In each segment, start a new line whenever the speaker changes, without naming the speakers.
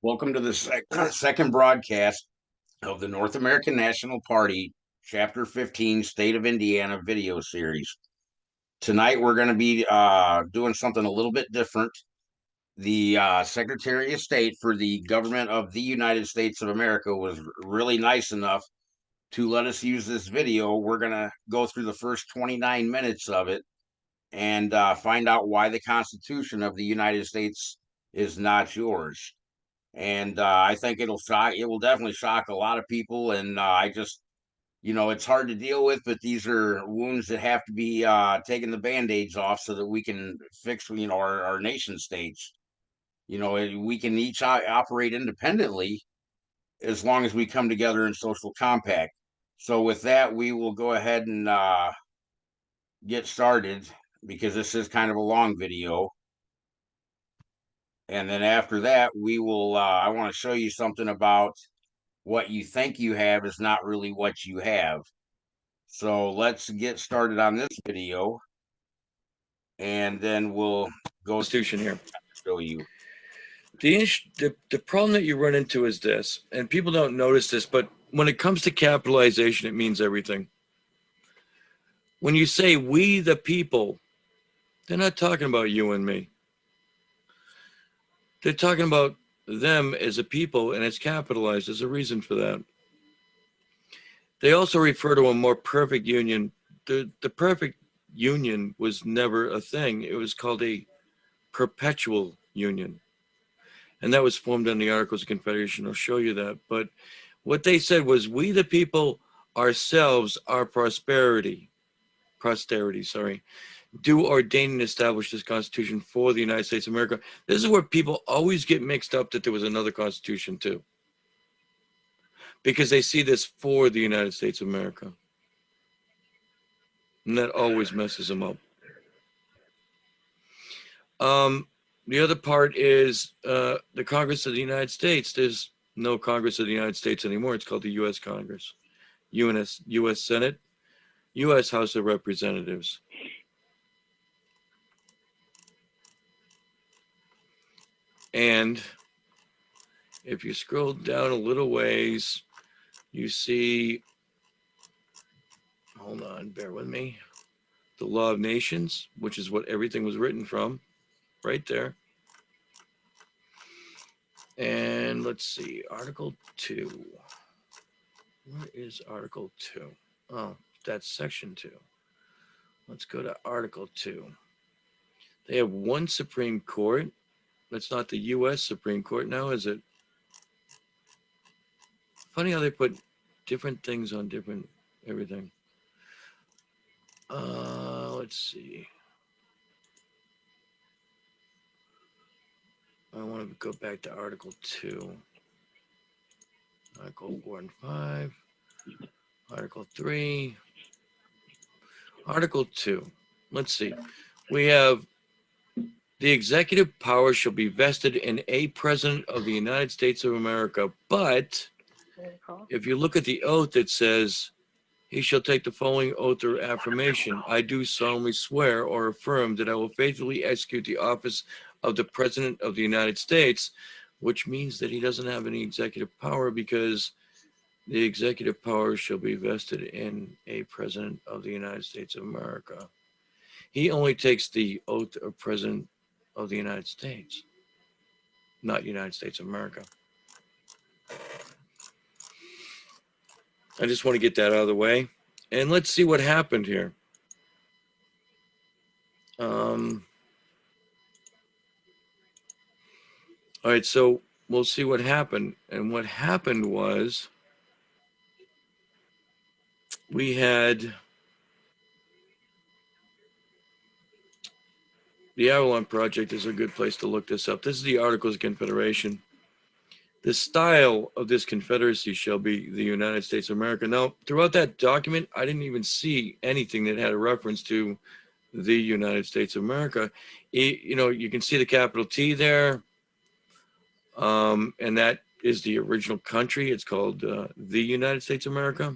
Welcome to the second broadcast of the North American National Party, Chapter 15, State of Indiana video series. Tonight, we're going to be doing something a little bit different. The Secretary of State for the government of the United States of America was really nice enough to let us use this video. We're going to go through the first 29 minutes of it and find out why the Constitution of the United States is not yours. And I think it will definitely shock a lot of people. And I just, it's hard to deal with, but these are wounds that have to be taking the band-aids off so that we can fix, our nation states. We can each operate independently as long as we come together in social compact. So with that, we will go ahead and get started because this is kind of a long video. And then after that, I want to show you something about what you think you have is not really what you have. So let's get started on this video, and then we'll go
Constitution here.
show you.
The problem that you run into is this, and people don't notice this, but when it comes to capitalization, it means everything. When you say we the people, they're not talking about you and me. They're talking about them as a people, and it's capitalized. There's a reason for that. They also refer to a more perfect union. The perfect union was never a thing. It was called a perpetual union. And that was formed on the Articles of Confederation. I'll show you that. But what they said was, we the people ourselves, our posterity, do ordain and establish this Constitution for the United States of America. This is where people always get mixed up that there was another Constitution too, because they see this for the United States of America. And that always messes them up. The other part is the Congress of the United States. There's no Congress of the United States anymore. It's called the U.S. Congress, U.S. Senate, U.S. House of Representatives. And if you scroll down a little ways, you see, hold on, bear with me, the Law of Nations, which is what everything was written from, right there. And let's see, Article 2. Where is Article 2? Oh, that's Section 2. Let's go to Article 2. They have one Supreme Court. That's not the U.S. Supreme Court now, is it? Funny how they put different things on different everything. Let's see. I want to go back to Article 2. Article 4 and 5. Article 3. Article 2. Let's see. We have the executive power shall be vested in a president of the United States of America. But if you look at the oath, it says, he shall take the following oath or affirmation. I do solemnly swear or affirm that I will faithfully execute the office of the President of the United States, which means that he doesn't have any executive power, because the executive power shall be vested in a President of the United States of America. He only takes the oath of President of the United States, not United States of America. I just want to get that out of the way. And let's see what happened here. All right, so we'll see what happened. And what happened was, we had the Avalon Project is a good place to look this up. This is the Articles of Confederation. The style of this confederacy shall be the United States of America. Now, throughout that document, I didn't even see anything that had a reference to the United States of America. You can see the capital T there, and that is the original country. It's called the United States of America.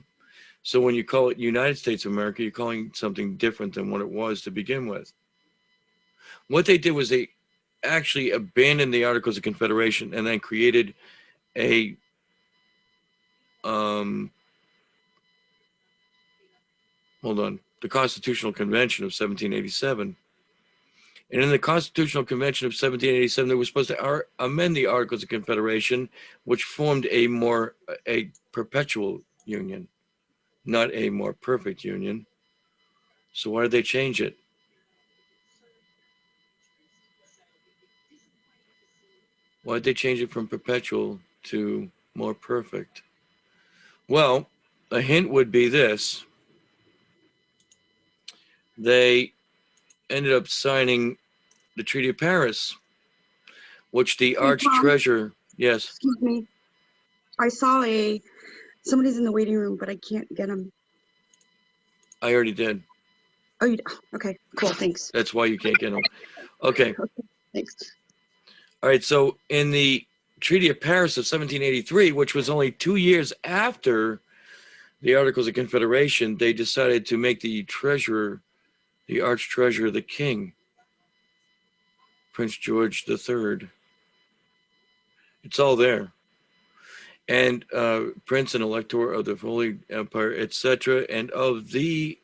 So when you call it United States of America, you're calling something different than what it was to begin with. What they did was they actually abandoned the Articles of Confederation and then created a the Constitutional Convention of 1787. And in the Constitutional Convention of 1787, they were supposed to amend the Articles of Confederation, which formed a perpetual union, not a more perfect union. So why did they change it? Why did they change it from perpetual to more perfect? Well, a hint would be this. They ended up signing the Treaty of Paris, which the arch-treasurer, yes.
Excuse me. I saw somebody's in the waiting room, but I can't get him.
I already did.
Oh, okay, cool, thanks.
That's why you can't get him. Okay.
Thanks.
All right, so in the Treaty of Paris of 1783, which was only 2 years after the Articles of Confederation, they decided to make the treasurer, the arch-treasurer, the king, Prince George III. It's all there. And Prince and Elector of the Holy Empire, etc., and of the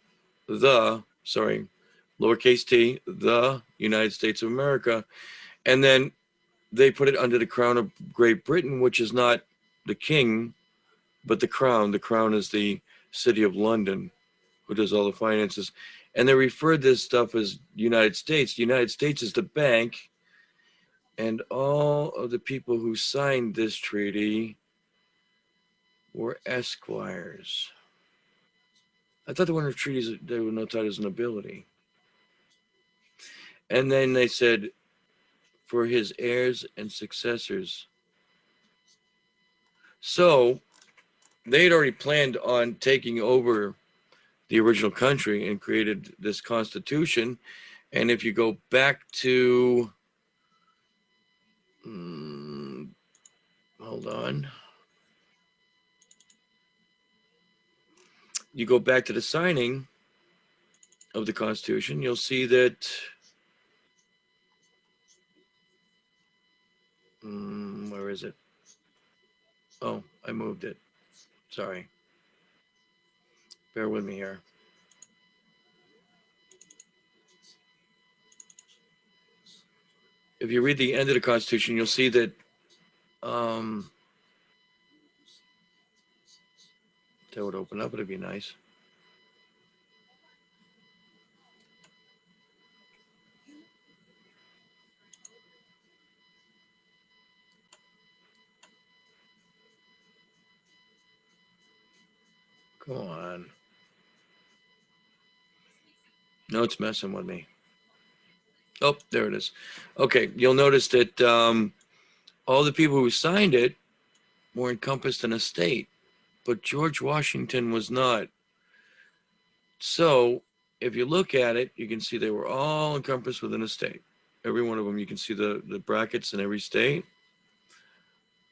lowercase t, the United States of America. And then they put it under the crown of Great Britain, which is not the king, but the crown. The crown is the city of London, who does all the finances. And they refer to this stuff as United States. The United States is the bank. And all of the people who signed this treaty were esquires. I thought they were in treaties, they were noted as nobility. And then they said, for his heirs and successors. So they had already planned on taking over the original country and created this constitution. And if you go back to, hold on. You go back to the signing of the Constitution, you'll see that where is it? Oh, I moved it. Sorry. Bear with me here. If you read the end of the Constitution, you'll see that that would open up. It'd be nice. Come on. No, it's messing with me. Oh, there it is. Okay, you'll notice that all the people who signed it were encompassed in a state, but George Washington was not. So if you look at it, you can see they were all encompassed within a state. Every one of them, you can see the brackets in every state.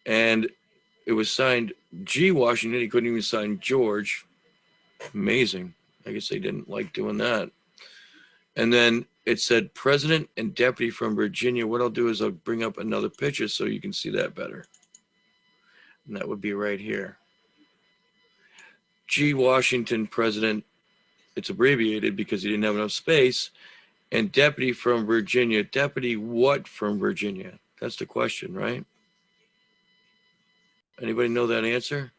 And it was signed G. Washington. He couldn't even sign George. Amazing. I guess they didn't like doing that. And then it said President and Deputy from Virginia. What I'll do is I'll bring up another picture so you can see that better. And that would be right here. G. Washington, President. It's abbreviated because he didn't have enough space. And Deputy from Virginia. Deputy what from Virginia? That's the question, right? Anybody know that answer?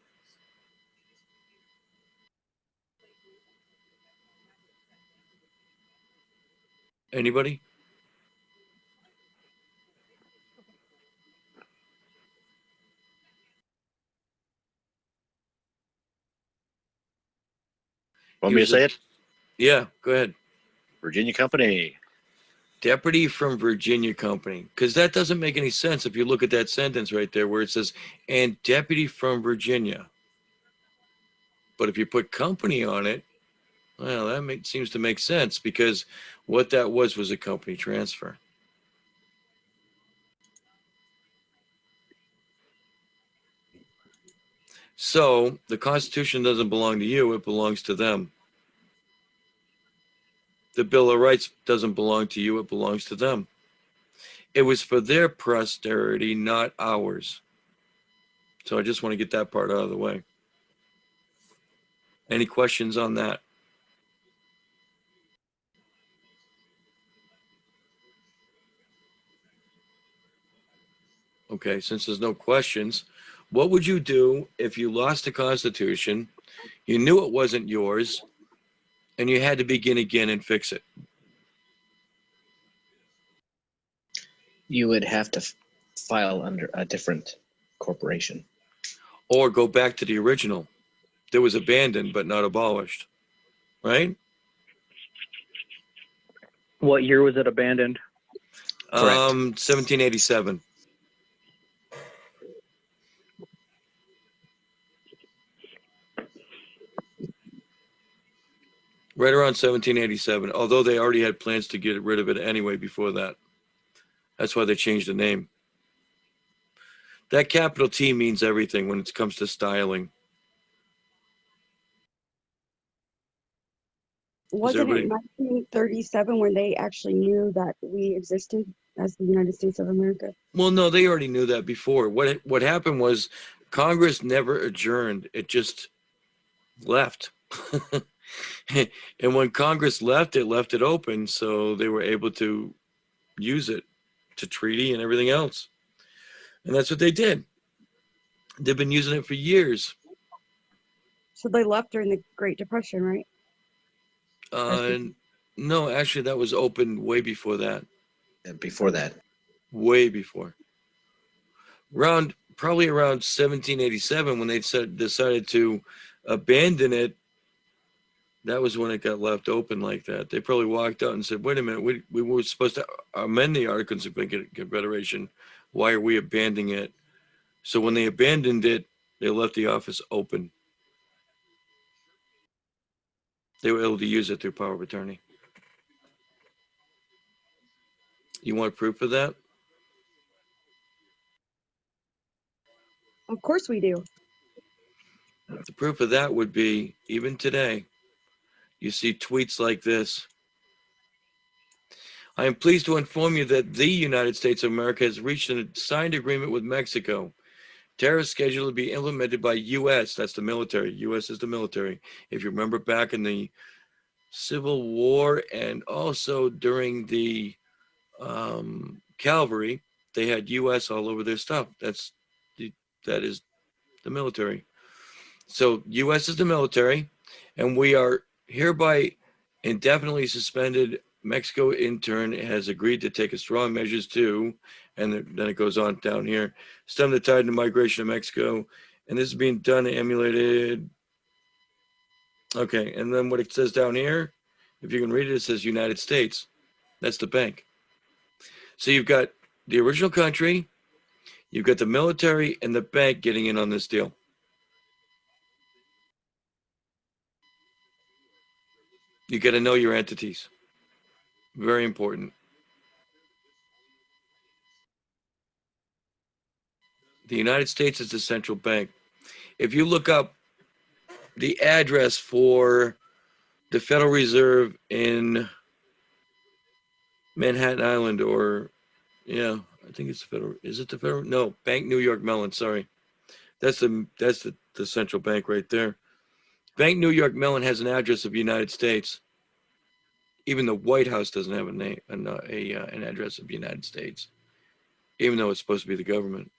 Anybody?
Want me to say it?
Yeah, go ahead.
Virginia Company.
Deputy from Virginia Company. Because that doesn't make any sense if you look at that sentence right there where it says, and Deputy from Virginia. But if you put company on it, well, that seems to make sense because what that was a company transfer. So the Constitution doesn't belong to you, it belongs to them. The Bill of Rights doesn't belong to you, it belongs to them. It was for their posterity, not ours. So I just want to get that part out of the way. Any questions on that? Okay, since there's no questions, what would you do if you lost the Constitution, you knew it wasn't yours, and you had to begin again and fix it?
You would have to file under a different corporation.
Or go back to the original that was abandoned but not abolished, right?
What year was it abandoned?
Correct.
1787. Right around 1787, although they already had plans to get rid of it anyway before that. That's why they changed the name. That capital T means everything when it comes to styling.
Wasn't it
everybody-
1937 when they actually knew that we existed as the United States of America?
Well, no, they already knew that before. What happened was Congress never adjourned. It just left. And when Congress left it open, so they were able to use it to treaty and everything else. And that's what they did. They've been using it for years.
So they left during the Great Depression, right?
No, actually, that was open way before that.
Before that.
Way before. Probably around 1787, when they decided to abandon it, that was when it got left open like that. They probably walked out and said, wait a minute, we were supposed to amend the Articles of Confederation. Why are we abandoning it? So when they abandoned it, they left the office open. They were able to use it through power of attorney. You want proof of that?
Of course we do.
The proof of that would be, even today, you see tweets like this. I am pleased to inform you that the United States of America has reached a signed agreement with Mexico. Tariffs scheduled to be implemented by U.S. That's the military. U.S. is the military. If you remember back in the Civil War and also during the cavalry, they had U.S. all over their stuff. That is the military. So U.S. is the military, and we are hereby indefinitely suspended. Mexico, in turn, has agreed to take strong measures to, and then it goes on down here, stem the tide of migration to Mexico, and this is being done and emulated. Okay, and then what it says down here, if you can read it, it says United States. That's the bank. So you've got the original country, you've got the military, and the bank getting in on this deal. You got to know your entities. Very important. The United States is the central bank. If you look up the address for the Federal Reserve in Manhattan Island, or yeah, I think it's the Federal. Is it the Federal? No, Bank New York Mellon. Sorry, that's the central bank right there. Bank New York Mellon has an address of United States. Even the White House doesn't have an address of United States, even though it's supposed to be the government.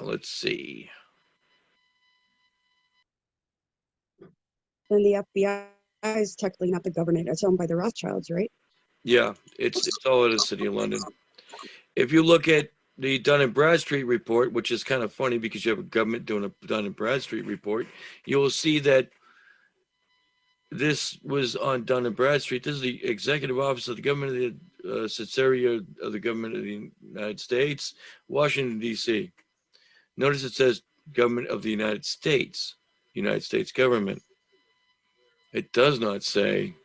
Let's see.
Then the FBI is technically not the government. It's owned by the Rothschilds, right?
Yeah, it's all in the city of London. If you look at the Dun and Bradstreet report, which is kind of funny because you have a government doing a Dun and Bradstreet report, you will see that this was on Dun and Bradstreet. This is the Executive Office of the Government of the Secretary of the Government of the United States, Washington, D.C. Notice it says Government of the United States Government. It does not say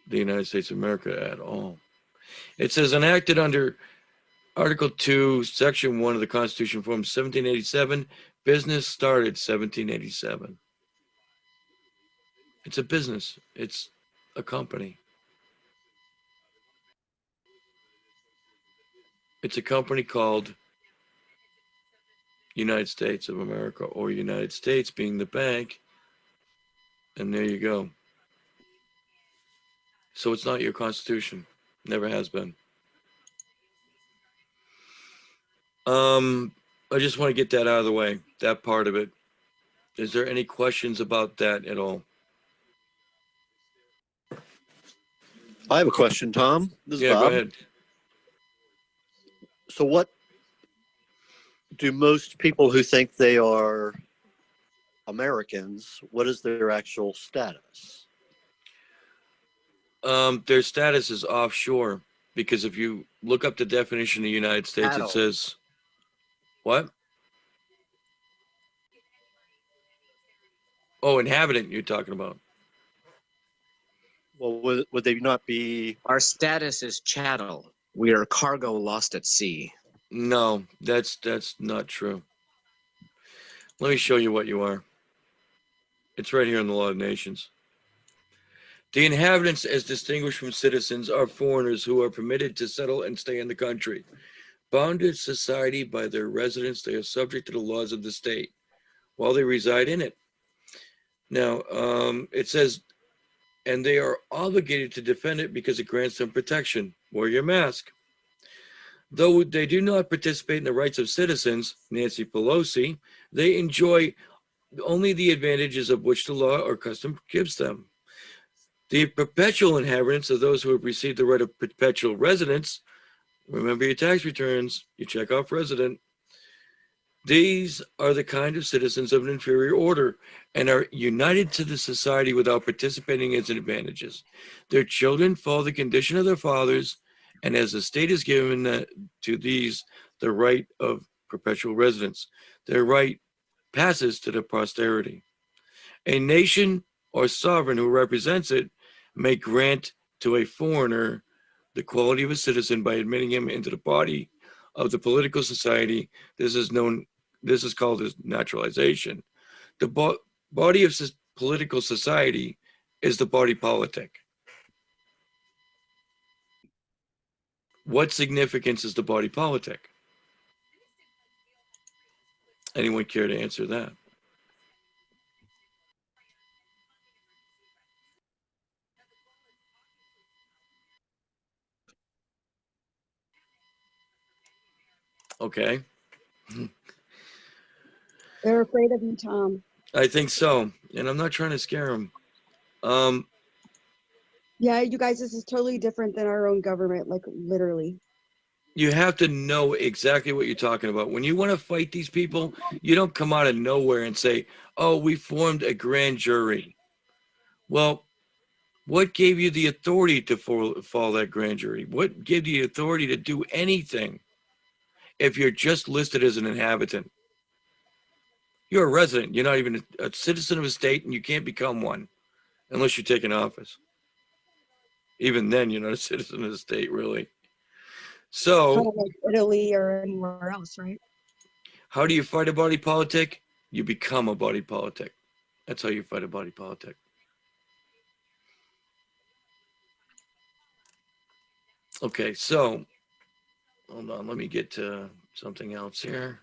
the United States of America at all. It says enacted under Article 2, Section 1 of the Constitution Form 1787, business started 1787. It's a business. It's a company. It's a company called United States of America, or United States being the bank. And there you go. So it's not your constitution. Never has been. I just want to get that out of the way, that part of it. Is there any questions about that at all?
I have a question, Tom. This is
Yeah, go
Bob.
ahead.
So, what do most people who think they are Americans, what is their actual status?
Their status is offshore because if you look up the definition of the United States,
Cattle.
it says what? Oh, inhabitant you're talking about.
Well, would they not be?
Our status is chattel. We are cargo lost at sea.
No, that's not true. Let me show you what you are. It's right here in the Law of Nations. The inhabitants, as distinguished from citizens, are foreigners who are permitted to settle and stay in the country. Bound to society by their residence, they are subject to the laws of the state while they reside in it. Now, it says, and they are obligated to defend it because it grants them protection. Wear your mask. Though they do not participate in the rights of citizens, Nancy Pelosi, they enjoy only the advantages of which the law or custom gives them. The perpetual inhabitants are those who have received the right of perpetual residence. Remember your tax returns, you check off resident. These are the kind of citizens of an inferior order and are united to the society without participating in its advantages. Their children follow the condition of their fathers, and as the state has given to these the right of perpetual residence, their right passes to their posterity. A nation or sovereign who represents it may grant to a foreigner the quality of a citizen by admitting him into the body of the political society. This is called as naturalization. The body of political society is the body politic. What significance is the body politic? Anyone care to answer that? Okay.
They're afraid of you, Tom.
I think so. And I'm not trying to scare them.
Yeah, you guys, this is totally different than our own government, like literally.
You have to know exactly what you're talking about. When you want to fight these people, you don't come out of nowhere and say, oh, we formed a grand jury. Well, what gave you the authority to follow that grand jury? What gave you the authority to do anything if you're just listed as an inhabitant? You're a resident. You're not even a citizen of a state, and you can't become one unless you take an office. Even then, you're not a citizen of the state, really.
Kind
So
of like Italy or anywhere else, right?
how do you fight a body politic? You become a body politic. That's how you fight a body politic. Okay, so hold on, let me get to something else here.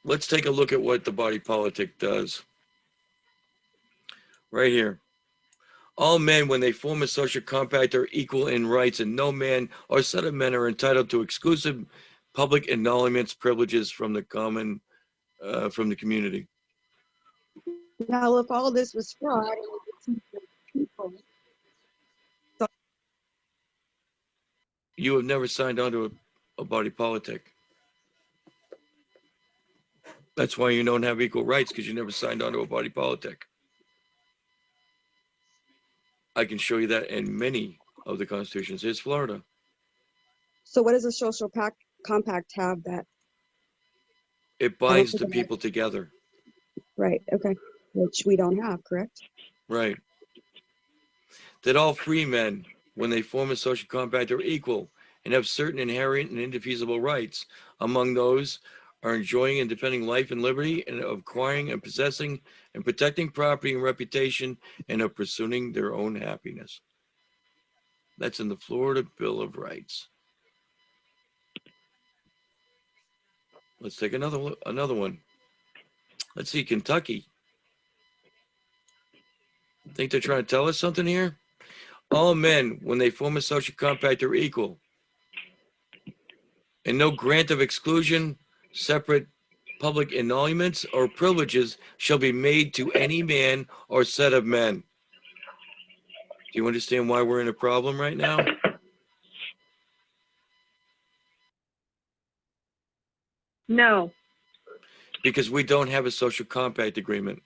Let's take a look at what the body politic does. Right here. All men, when they form a social compact, are equal in rights, and no man or set of men are entitled to exclusive public emoluments, privileges from the community.
Now, if all this was fraud, it would be people.
You have never signed on to a body politic. That's why you don't have equal rights, because you never signed on to a body politic. I can show you that in many of the constitutions. Here's Florida.
So what does a social compact have that?
It binds the people together.
Right, okay. Which we don't have, correct?
Right. That all free men, when they form a social compact, are equal and have certain inherent and indefeasible rights. Among those are enjoying and defending life and liberty, and of acquiring and possessing and protecting property and reputation, and of pursuing their own happiness. That's in the Florida Bill of Rights. Let's take another one. Let's see, Kentucky. Think they're trying to tell us something here? All men, when they form a social compact, are equal, and no grant of exclusion, separate public emoluments, or privileges shall be made to any man or set of men. Do you understand why we're in a problem right now?
No.
Because we don't have a social compact agreement.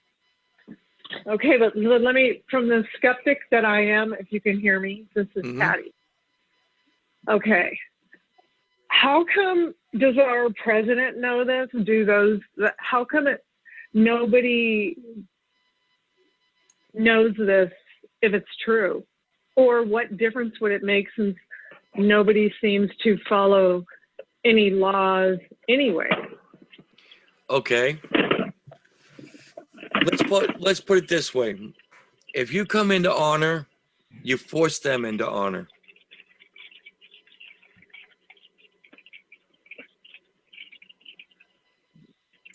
Okay, but let me, from the skeptic that I am, if you can hear me, this is Patty. Okay. How come, does our president know this? How come nobody knows this if it's true? Or what difference would it make since nobody seems to follow any laws anyway?
Okay. Let's put it this way. If you come into honor, you force them into honor.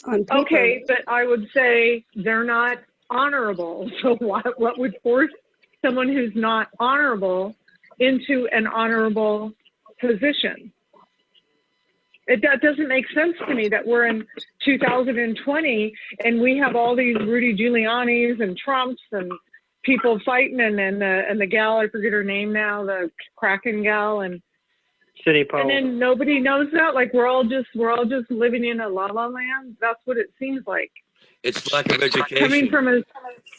Okay, but I would say they're not honorable. So what would force someone who's not honorable into an honorable position? That doesn't make sense to me that we're in 2020 and we have all these Rudy Giuliani's and Trumps and people fighting and the gal, I forget her name now, the Kraken gal, and
City Powell.
And then nobody knows that. Like we're all just living in a la la land. That's what it seems like.
It's lack of education.
Coming from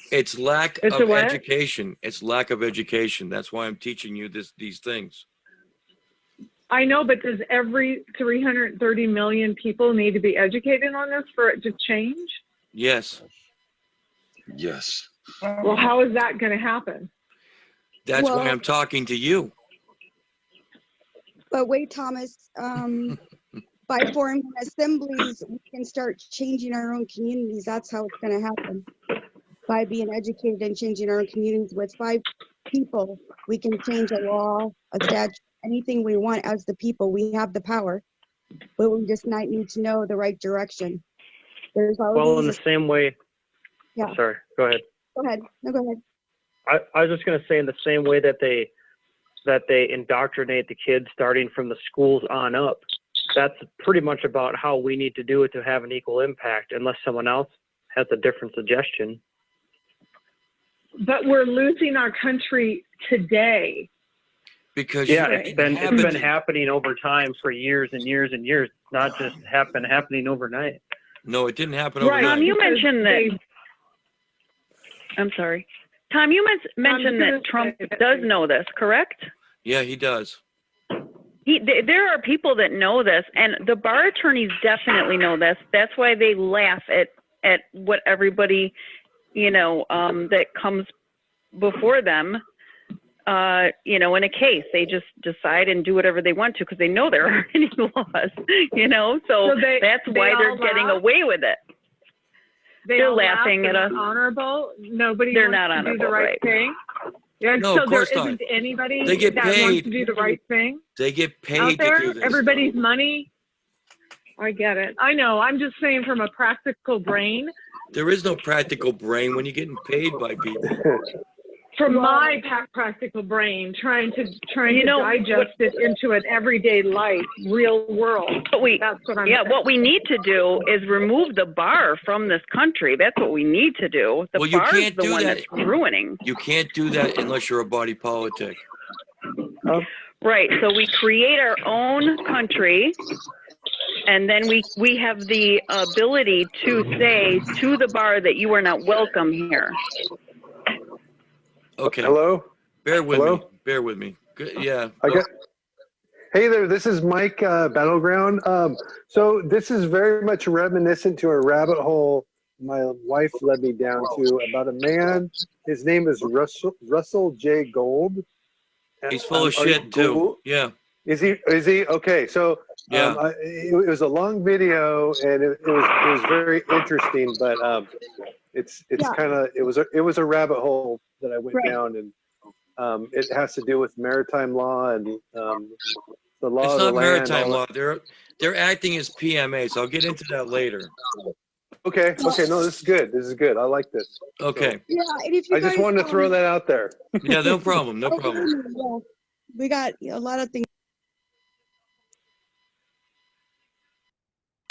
it's lack
it's
of
a what?
education. It's lack of education. That's why I'm teaching you these things.
I know, but does every 330 million people need to be educated on this for it to change?
Yes.
Yes.
Well, how is that going to happen?
That's why I'm talking to you.
But wait, Thomas, by forming assemblies, we can start changing our own communities. That's how it's going to happen. By being educated and changing our own communities with 5 people, we can change a law, a statute, anything we want as the people. We have the power, but we just might need to know the right direction. There's
Well, in the same way.
Yeah.
Oh, sorry, go ahead.
Go ahead. No, go ahead.
I was just going to say, in the same way that they indoctrinate the kids starting from the schools on up, that's pretty much about how we need to do it to have an equal impact, unless someone else has a different suggestion.
But we're losing our country today.
Because
it's been happening over time for years and years and years, not just happening overnight.
No, it didn't happen
Right.
overnight.
Tom, you mentioned that. I'm sorry. Tom, you mentioned that Trump does know this, correct?
Yeah, he does.
There are people that know this, and the bar attorneys definitely know this. That's why they laugh at what everybody, that comes before them, in a case. They just decide and do whatever they want to because they know there aren't any laws, So that's why they're getting away with it. They're laughing at us.
Honorable. Nobody
They're
wants
not
to
honorable,
do the right thing. Yeah,
No,
so
of
there
course not.
isn't anybody
They get
that wants
paid.
to do the right thing
They get paid
out
to
there.
do this.
Everybody's money. I get it. I know. I'm just saying from a practical brain.
There is no practical brain when you're getting paid by people.
From my practical brain, trying to digest it into an everyday life, real world. That's what I'm saying.
What we need to do is remove the bar from this country. That's what we need to do. The
you
bar
can't
is the
do
one
that.
that's ruining.
You can't do that unless you're a body politic.
Right. So we create our own country, and then we have the ability to say to the bar that you are not welcome here.
Okay.
Hello?
Bear with
Hello?
me. Bear with me. Good. Yeah.
Hey there, this is Mike Battleground. So this is very much reminiscent to a rabbit hole my wife led me down to about a man. His name is Russell J. Gold.
He's full of shit too. Yeah.
Is he? Okay. So
Yeah.
It was a long video, and it was very interesting. But it's
Yeah.
kind of it was a rabbit hole that I went
Right.
down, and it has to do with maritime law and the law
It's
of the
not
land.
maritime
all
law. They're acting as PMAs. I'll get into that later.
Okay. Okay. No, this is good. This is good. I like this.
Okay.
Yeah, and if you
I just
guys,
wanted to throw that out there.
Yeah, no problem. No problem.
yeah, we got a lot of things.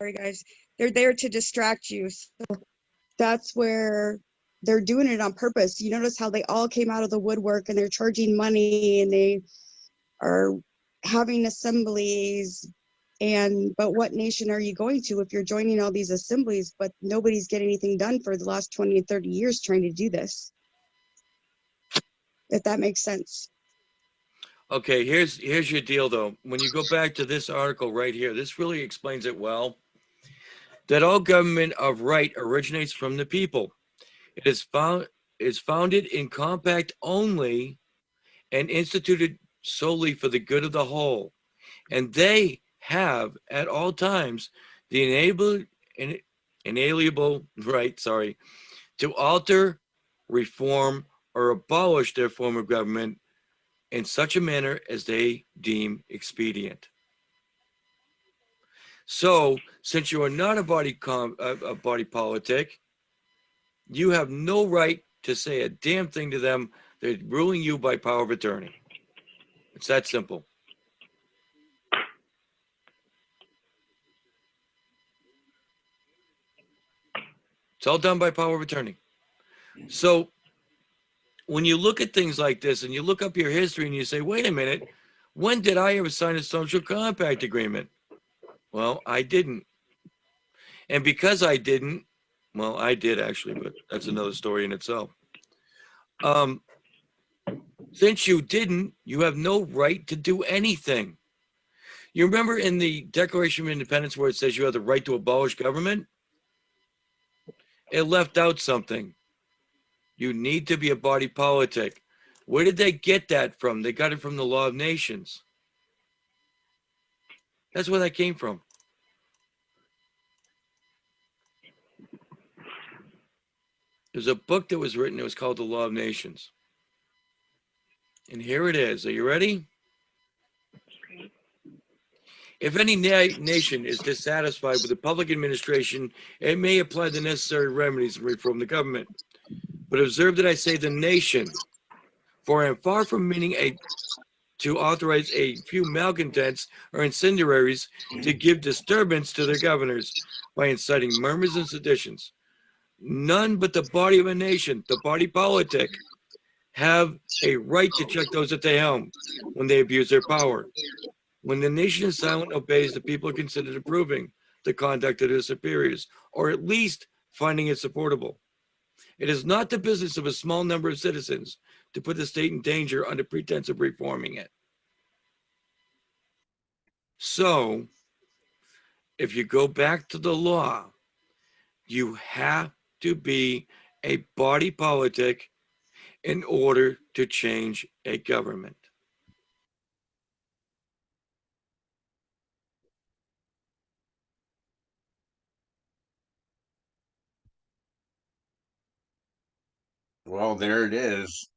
Sorry, guys. They're there to distract you. So that's where they're doing it on purpose. You notice how they all came out of the woodwork and they're charging money and they are having assemblies. But what nation are you going to if you're joining all these assemblies, but nobody's getting anything done for the last 20 and 30 years trying to do this? If that makes sense.
Okay, here's your deal though. When you go back to this article right here, this really explains it well. That all government of right originates from the people. It is founded in compact only and instituted solely for the good of the whole. And they have at all times the inalienable right, to alter, reform, or abolish their form of government in such a manner as they deem expedient. So, since you are not a body politic, you have no right to say a damn thing to them. They're ruling you by power of attorney. It's that simple. It's all done by power of attorney. So when you look at things like this and you look up your history and you say, wait a minute, when did I ever sign a social compact agreement? Well, I didn't. And because I didn't, well, I did actually, but that's another story in itself. Since you didn't, you have no right to do anything. You remember in the Declaration of Independence where it says you have the right to abolish government? It left out something. You need to be a body politic. Where did they get that from? They got it from the Law of Nations. That's where that came from. There's a book that was written, it was called The Law of Nations. And here it is. Are you ready? If any nation is dissatisfied with the public administration, it may apply the necessary remedies and reform the government. But observe that I say the nation, for I am far from meaning to authorize a few malcontents or incendiaries to give disturbance to their governors by inciting murmurs and seditions. None but the body of a nation, the body politic, have a right to check those at the helm when they abuse their power. When the nation is silent, obeys, the people are considered approving the conduct of their superiors, or at least finding it supportable. It is not the business of a small number of citizens to put the state in danger under pretense of reforming it. So, if you go back to the law, you have to be a body politic in order to change a government.
Well, there it is.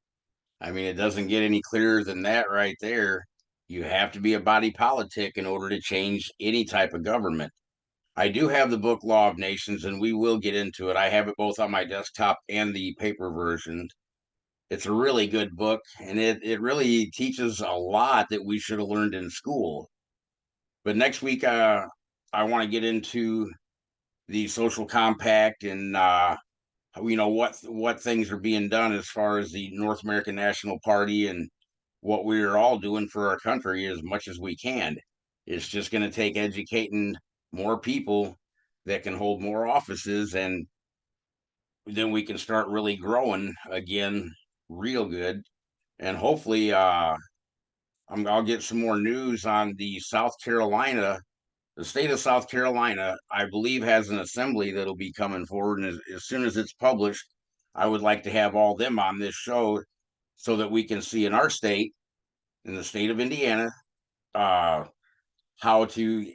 I mean, it doesn't get any clearer than that right there. You have to be a body politic in order to change any type of government. I do have the book Law of Nations, and we will get into it. I have it both on my desktop and the paper version. It's a really good book, and it really teaches a lot that we should have learned in school. But next week, I want to get into the social compact and what things are being done as far as the North American National Party and what we're all doing for our country as much as we can. It's just going to take educating more people that can hold more offices, and then we can start really growing again real good. And hopefully I'll get some more news on the state of South Carolina. I believe has an assembly that'll be coming forward, and as soon as it's published, I would like to have all them on this show so that we can see in our state, in the state of Indiana, how to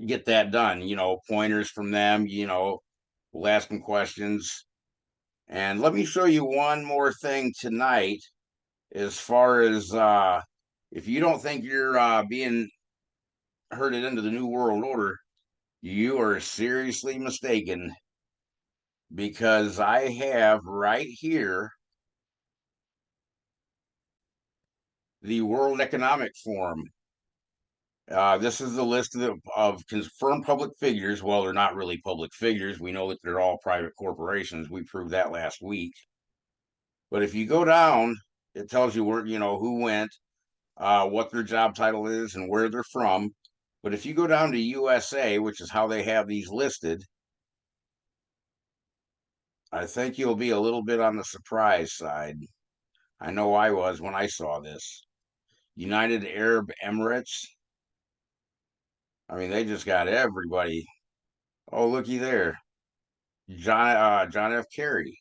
get that done. Pointers from them. We'll ask them questions. And let me show you one more thing tonight, as far as if you don't think you're being herded into the New World Order, you are seriously mistaken, because I have right here the World Economic Forum. This is the list of confirmed public figures. Well, they're not really public figures. We know that they're all private corporations. We proved that last week. But if you go down, it tells you where, who went, what their job title is, and where they're from. But if you go down to USA, which is how they have these listed, I think you'll be a little bit on the surprise side. I know I was when I saw this. United Arab Emirates. I mean, they just got everybody. Oh, looky there. John F. Kerry.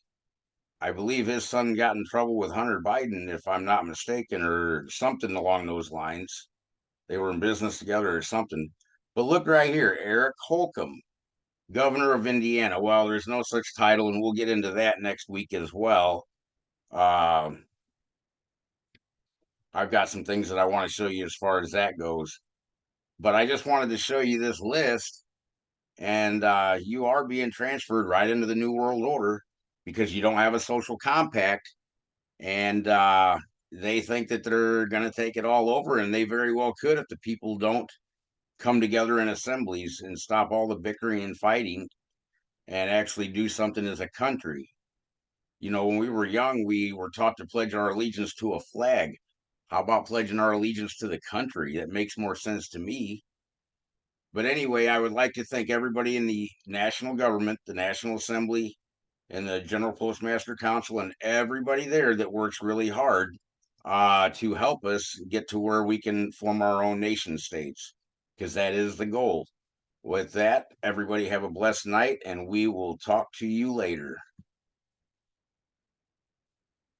I believe his son got in trouble with Hunter Biden, if I'm not mistaken, or something along those lines. They were in business together or something. But look right here, Eric Holcomb, governor of Indiana. Well, there's no such title, and we'll get into that next week as well. I've got some things that I want to show you as far as that goes. But I just wanted to show you this list, and you are being transferred right into the New World Order because you don't have a social compact, and they think that they're going to take it all over, and they very well could if the people don't come together in assemblies and stop all the bickering and fighting and actually do something as a country. When we were young, we were taught to pledge our allegiance to a flag. How about pledging our allegiance to the country? That makes more sense to me. But anyway, I would like to thank everybody in the national government, the National Assembly, and the General Postmaster Council, and everybody there that works really hard to help us get to where we can form our own nation states, because that is the goal. With that, everybody have a blessed night, and we will talk to you later.